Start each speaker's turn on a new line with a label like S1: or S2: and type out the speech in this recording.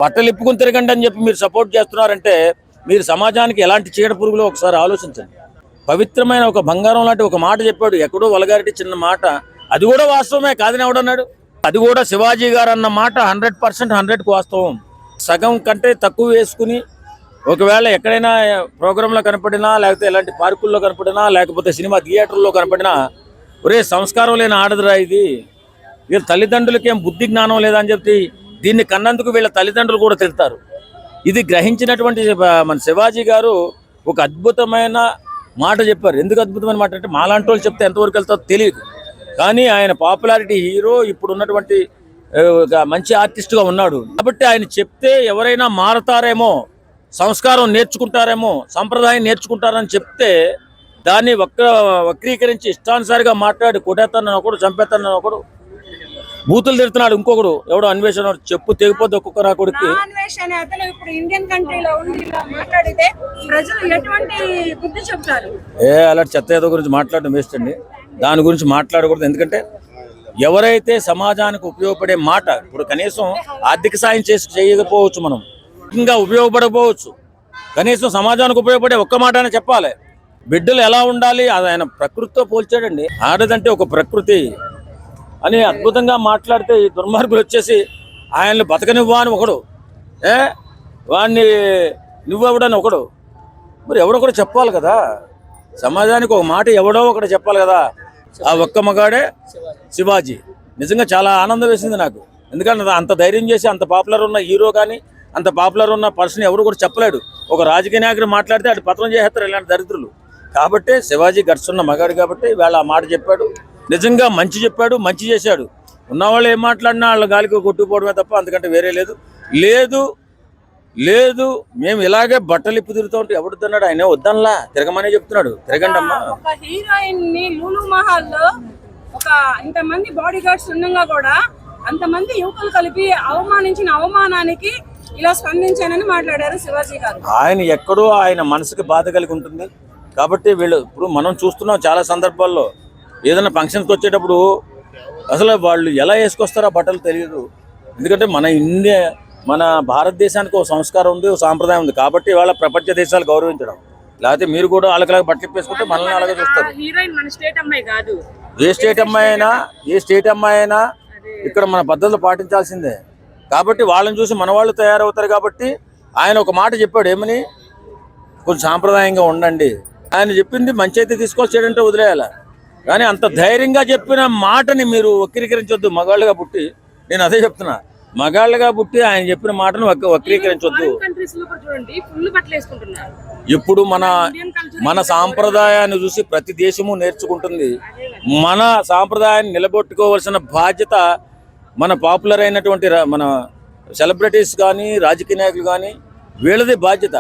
S1: బట్టలు ఇప్పుకుని తిరగండి అని చెప్పి మీరు సపోర్ట్ చేస్తున్నారంటే మీరు సమాజానికి ఎలాంటి చీడ పురుగులో ఒకసారి ఆలోచించండి. పవిత్రమైన ఒక బంగారం లాంటి ఒక మాట చెప్పాడు, ఎక్కడో వలగారెడ్డి చిన్న మాట, అది కూడా వాస్తవమే కాదని ఎవడన్నాడు? అది కూడా శివాజీ గారు అన్న మాట 100% 100కు వాస్తవం. సగం కంటే తక్కువ వేసుకుని ఒకవేళ ఎక్కడైనా ప్రోగ్రాంలో కనపడినా, లేకపోతే ఎలాంటి పార్కుల్లో కనపడినా, లేకపోతే సినిమా థియేటర్లో కనపడినా, ఒరే సంస్కారం లేని ఆడదురా ఇది, వీళ్ళ తల్లిదండ్రులకి ఏం బుద్ధి జ్ఞానం లేదని చెప్పి దీన్ని కన్నందుకు వీళ్ళ తల్లిదండ్రులు కూడా తిడతారు. ఇది గ్రహించినటువంటి మన శివాజీ గారు ఒక అద్భుతమైన మాట చెప్పారు. ఎందుకు అద్భుతమైన మాట అంటే మాలాంటి వాళ్ళు చెప్తే ఎంతవరకు వెళ్తారో తెలియదు, కానీ ఆయన పాపులారిటీ హీరో, ఇప్పుడు ఉన్నటువంటి మంచి ఆర్టిస్ట్గా ఉన్నాడు కాబట్టి ఆయన చెప్తే ఎవరైనా మారతారేమో, సంస్కారం నేర్చుకుంటారేమో, సంప్రదాయం నేర్చుకుంటారని చెప్తే దాన్ని వక్రీకరించి ఇష్టానుసారిగా మాట్లాడి కొట్టేస్తానని ఒకడు, చంపేస్తానని ఒకడు, బూతులు తిడుతున్నాడు ఇంకొకడు, ఎవడో అన్వేషణ చెప్పు తెగిపోద్ది ఒక్కొక్క నా కొడుకు. అలాంటి చెత్త ఏదో గురించి మాట్లాడడం వేస్ట్ అండి, దాని గురించి మాట్లాడకూడదు. ఎందుకంటే ఎవరైతే సమాజానికి ఉపయోగపడే మాట, ఇప్పుడు కనీసం ఆర్థిక సాయం చేయకపోవచ్చు, మనం ఇంకా ఉపయోగపడకపోవచ్చు, కనీసం సమాజానికి ఉపయోగపడే ఒక్క మాట అయినా చెప్పాలి. బిడ్డలు ఎలా ఉండాలి అది ఆయన ప్రకృతితో పోల్చాడండి. ఆడదంటే ఒక ప్రకృతి అని అద్భుతంగా మాట్లాడితే ఈ దుర్మార్గులు వచ్చేసి ఆయన్ని బతకనివ్వా అని ఒకడు, వాడిని నువ్వెవడని ఒకడు, మరి ఎవడో కూడా చెప్పాలి కదా సమాజానికి ఒక మాట, ఎవడో ఒకటి చెప్పాలి కదా. ఆ ఒక్క మగాడే శివాజీ. నిజంగా చాలా ఆనందం వేసింది నాకు, ఎందుకంటే అంత ధైర్యం చేసి అంత పాపులర్ ఉన్న హీరో కానీ అంత పాపులర్ ఉన్న పర్సన్ ఎవరు కూడా చెప్పలేడు. ఒక రాజకీయ నాయకుడు మాట్లాడితే అటు పత్రం చేస్తారు ఇలాంటి దరిద్రులు. కాబట్టి శివాజీ గడుచున్న మగాడు కాబట్టి వేళ ఆ మాట చెప్పాడు. నిజంగా మంచి చెప్పాడు, మంచి చేశాడు. ఉన్నవాళ్ళు ఏం మాట్లాడినా వాళ్ళ గాలికి కొట్టుకుపోవడమే తప్ప అంతకంటే వేరే లేదు. లేదు లేదు మేము ఇలాగే బట్టలు ఇప్పు తిరుగుతూ ఉంటే ఎవడుతున్నాడు, ఆయన వద్దనలా తిరగమనే చెప్తున్నాడు. తిరగండి అమ్మా.
S2: ఒక హీరోయిన్ ని లూలు మహల్ లో ఒక ఇంతమంది బాడీ గార్డ్స్ ఉండగా కూడా అంతమంది యువకులు కలిపి అవమానించిన అవమానానికి ఇలా స్పందించానని మాట్లాడారు శివాజీ గారు.
S1: ఆయన ఎక్కడో ఆయన మనసుకి బాధ కలిగి ఉంటుంది కాబట్టి వీళ్ళు, ఇప్పుడు మనం చూస్తున్నాం చాలా సందర్భాల్లో ఏదైనా ఫంక్షన్కి వచ్చేటప్పుడు అసలు వాళ్ళు ఎలా వేసుకొస్తారో బట్టలు తెలియదు. ఎందుకంటే మన భారతదేశానికి ఒక సంస్కారం ఉంది, ఒక సాంప్రదాయం ఉంది కాబట్టి వాళ్ళ ప్రపంచ దేశాలు గౌరవించడం. లేకపోతే మీరు కూడా వాళ్ళకి బట్టలు వేసుకుంటే మనల్ని అలాగే చూస్తారు. ఏ స్టేట్ అమ్మాయి అయినా ఇక్కడ మన పద్ధతులు పాటించాల్సిందే. కాబట్టి వాళ్ళని చూసి మన వాళ్ళు తయారవుతారు. కాబట్టి ఆయన ఒక మాట చెప్పాడు, ఏమని, కొంచెం సాంప్రదాయంగా ఉండండి. ఆయన చెప్పింది మంచి అయితే తీసుకొచ్చాడంటే వదిలేయాల, కానీ అంత ధైర్యంగా చెప్పిన మాటని మీరు వక్రీకరించొద్దు. మగాళ్ళుగా పుట్టి, నేను అదే చెప్తున్నా, మగాళ్ళుగా పుట్టి ఆయన చెప్పిన మాటను వక్రీకరించొద్దు. ఇప్పుడు మన సాంప్రదాయాన్ని చూసి ప్రతి దేశము నేర్చుకుంటుంది. మన సాంప్రదాయాన్ని నిలబెట్టుకోవాల్సిన బాధ్యత మన పాపులర్ అయినటువంటి మన సెలబ్రిటీస్ కానీ రాజకీయ నాయకులు కానీ వీళ్ళది బాధ్యత.